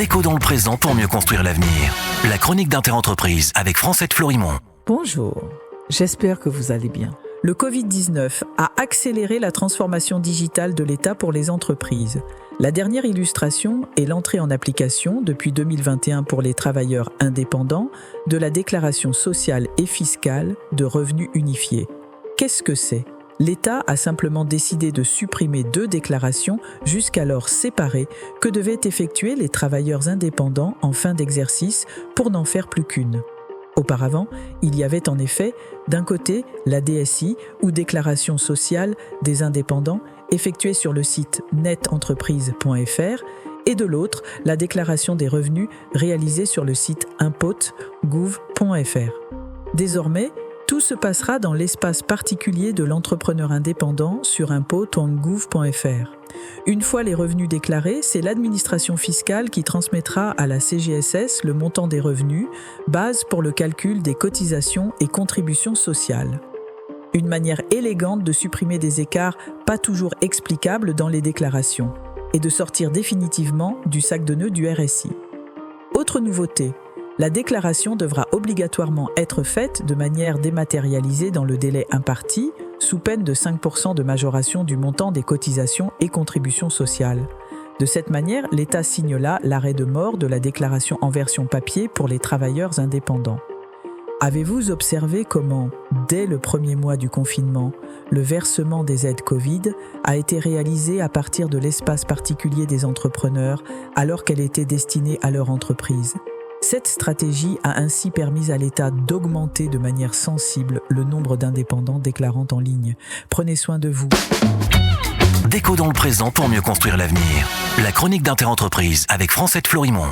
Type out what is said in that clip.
Déco dans le présent pour mieux construire l'avenir. La chronique d'Interentreprise avec Francette Florimond. Bonjour, j'espère que vous allez bien. Le Covid-19 a accéléré la transformation digitale de l'État pour les entreprises. La dernière illustration est l'entrée en application, depuis 2021 pour les travailleurs indépendants, de la déclaration sociale et fiscale de revenus unifiés. Qu'est-ce que c'est ? L'État a simplement décidé de supprimer 2 déclarations jusqu'alors séparées que devaient effectuer les travailleurs indépendants en fin d'exercice pour n'en faire plus qu'une. Auparavant, il y avait en effet, d'un côté, la DSI ou déclaration sociale des indépendants effectuée sur le site netentreprise.fr et de l'autre, la déclaration des revenus réalisée sur le site impot.gouv.fr. Désormais, tout se passera dans l'espace particulier de l'entrepreneur indépendant sur impot.gouv.fr. Une fois les revenus déclarés, c'est l'administration fiscale qui transmettra à la CGSS le montant des revenus, base pour le calcul des cotisations et contributions sociales. Une manière élégante de supprimer des écarts pas toujours explicables dans les déclarations et de sortir définitivement du sac de nœuds du RSI. Autre nouveauté, la déclaration devra obligatoirement être faite de manière dématérialisée dans le délai imparti, sous peine de 5% de majoration du montant des cotisations et contributions sociales. De cette manière, l'État signe là l'arrêt de mort de la déclaration en version papier pour les travailleurs indépendants. Avez-vous observé comment, dès le premier mois du confinement, le versement des aides Covid a été réalisé à partir de l'espace particulier des entrepreneurs alors qu'elle était destinée à leur entreprise ? Cette stratégie a ainsi permis à l'État d'augmenter de manière sensible le nombre d'indépendants déclarant en ligne. Prenez soin de vous. Déco dans le présent pour mieux construire l'avenir. La chronique d'Interentreprise avec Francette Florimond.